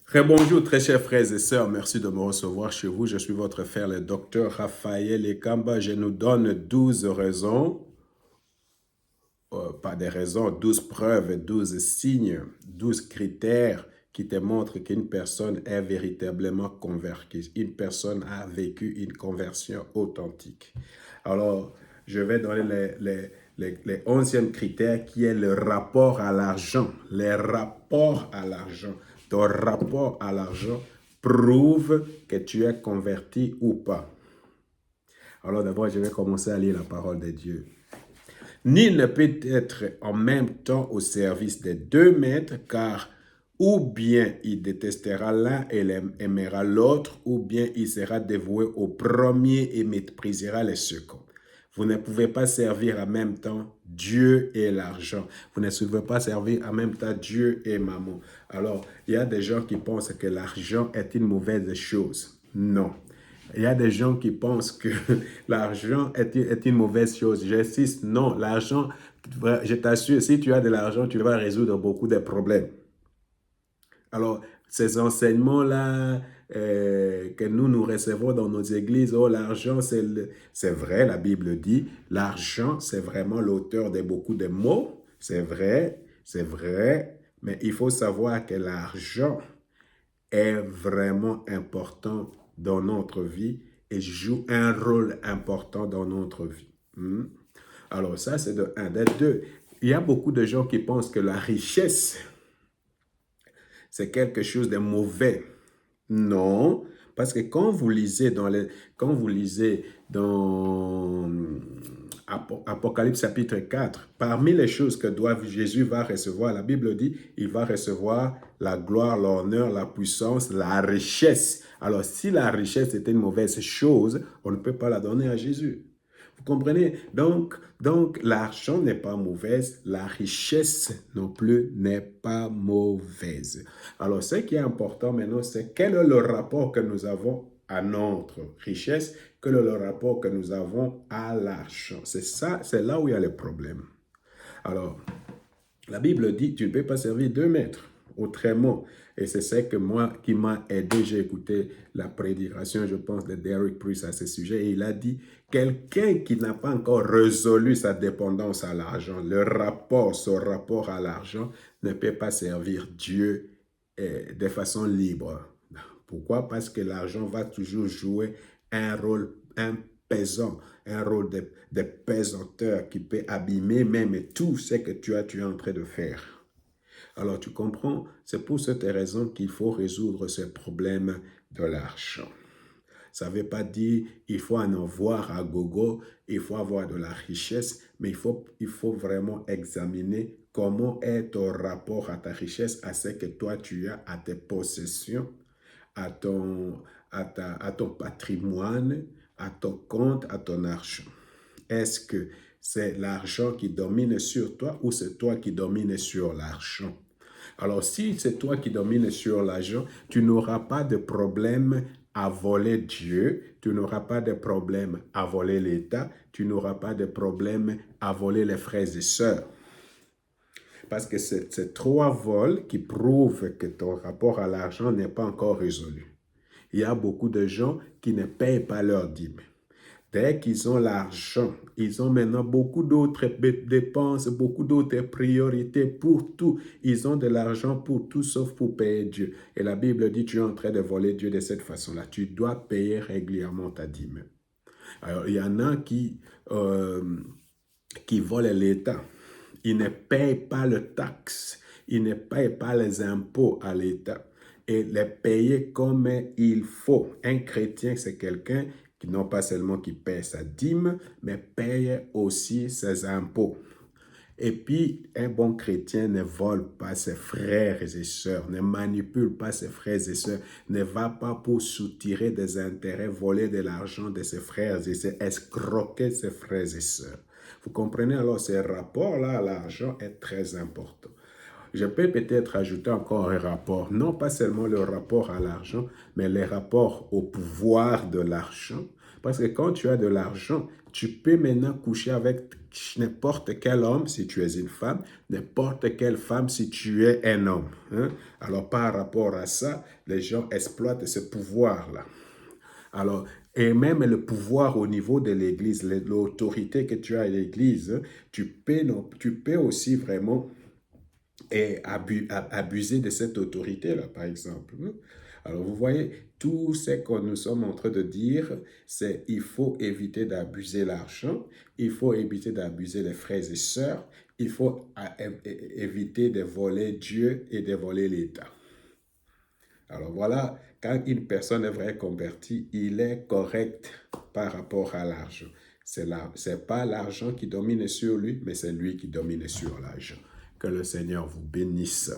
Très bonjour, très chers frères et sœurs. Merci de me recevoir chez vous. Je suis votre frère, le docteur Raphaël Ekamba. Je nous donne 12 raisons, pas des raisons, 12 preuves, 12 signes, 12 critères qui te montrent qu'une personne est véritablement convertie. Une personne a vécu une conversion authentique. Alors, je vais donner les 11e critère qui est le rapport à l'argent. Les rapports à l'argent. Ton rapport à l'argent prouve que tu es converti ou pas. Alors d'abord, je vais commencer à lire la parole de Dieu. Nul ne peut être en même temps au service des deux maîtres, car ou bien il détestera l'un et aimera l'autre, ou bien il sera dévoué au premier et méprisera les seconds. Vous ne pouvez pas servir en même temps Dieu et l'argent. Vous ne pouvez pas servir en même temps Dieu et maman. Alors, il y a des gens qui pensent que l'argent est une mauvaise chose. Non. Il y a des gens qui pensent que l'argent est une mauvaise chose. J'insiste, non, l'argent, je t'assure, si tu as de l'argent, tu vas résoudre beaucoup de problèmes. Alors, ces enseignements-là que nous recevons dans nos églises, oh, l'argent, c'est vrai, la Bible dit, l'argent, c'est vraiment l'auteur de beaucoup de mots, c'est vrai, mais il faut savoir que l'argent est vraiment important dans notre vie et joue un rôle important dans notre vie. Alors ça, c'est de un. De deux, il y a beaucoup de gens qui pensent que la richesse, c'est quelque chose de mauvais. Non, parce que quand vous lisez dans Apocalypse chapitre 4, parmi les choses que Jésus va recevoir, la Bible dit, il va recevoir la gloire, l'honneur, la puissance, la richesse. Alors, si la richesse était une mauvaise chose, on ne peut pas la donner à Jésus. Vous comprenez? Donc l'argent n'est pas mauvaise, la richesse non plus n'est pas mauvaise. Alors, ce qui est important maintenant, c'est quel est le rapport que nous avons à notre richesse, quel est le rapport que nous avons à l'argent. C'est ça, c'est là où il y a le problème. Alors, la Bible dit, tu ne peux pas servir deux maîtres. Autrement, et c'est ça que moi qui m'a aidé, j'ai écouté la prédication, je pense, de Derek Priest à ce sujet, et il a dit, quelqu'un qui n'a pas encore résolu sa dépendance à l'argent, son rapport à l'argent, ne peut pas servir Dieu de façon libre. Pourquoi? Parce que l'argent va toujours jouer un rôle pesant, un rôle de pesanteur qui peut abîmer même tout ce que tu es en train de faire. Alors tu comprends, c'est pour cette raison qu'il faut résoudre ce problème de l'argent. Ça ne veut pas dire qu'il faut en avoir à gogo, il faut avoir de la richesse, mais il faut vraiment examiner comment est ton rapport à ta richesse, à ce que toi tu as, à tes possessions, à à ton patrimoine, à ton compte, à ton argent. Est-ce que c'est l'argent qui domine sur toi ou c'est toi qui domine sur l'argent? Alors, si c'est toi qui domines sur l'argent, tu n'auras pas de problème à voler Dieu, tu n'auras pas de problème à voler l'État, tu n'auras pas de problème à voler les frères et sœurs. Parce que c'est ces trois vols qui prouvent que ton rapport à l'argent n'est pas encore résolu. Il y a beaucoup de gens qui ne payent pas leur dîme. Dès qu'ils ont l'argent, ils ont maintenant beaucoup d'autres dépenses, beaucoup d'autres priorités pour tout. Ils ont de l'argent pour tout sauf pour payer Dieu. Et la Bible dit, tu es en train de voler Dieu de cette façon-là. Tu dois payer régulièrement ta dîme. Alors, il y en a qui volent l'État. Ils ne payent pas le taxe. Ils ne payent pas les impôts à l'État. Et les payer comme il faut. Un chrétien, c'est quelqu'un qui non pas seulement qui paye sa dîme, mais paye aussi ses impôts. Et puis, un bon chrétien ne vole pas ses frères et sœurs, ne manipule pas ses frères et sœurs, ne va pas pour soutirer des intérêts, voler de l'argent de ses frères et sœurs, escroquer ses frères et sœurs. Vous comprenez alors, ce rapport-là à l'argent est très important. Je peux peut-être ajouter encore un rapport, non pas seulement le rapport à l'argent, mais le rapport au pouvoir de l'argent. Parce que quand tu as de l'argent, tu peux maintenant coucher avec n'importe quel homme si tu es une femme, n'importe quelle femme si tu es un homme. Hein? Alors, par rapport à ça, les gens exploitent ce pouvoir-là. Alors, et même le pouvoir au niveau de l'Église, l'autorité que tu as à l'Église, tu peux aussi vraiment abuser de cette autorité-là, par exemple. Alors, vous voyez, tout ce que nous sommes en train de dire, c'est il faut éviter d'abuser l'argent, il faut éviter d'abuser les frères et sœurs, il faut éviter de voler Dieu et de voler l'État. Alors voilà, quand une personne est vraiment convertie, il est correct par rapport à l'argent. C'est pas l'argent qui domine sur lui, mais c'est lui qui domine sur l'argent. Que le Seigneur vous bénisse.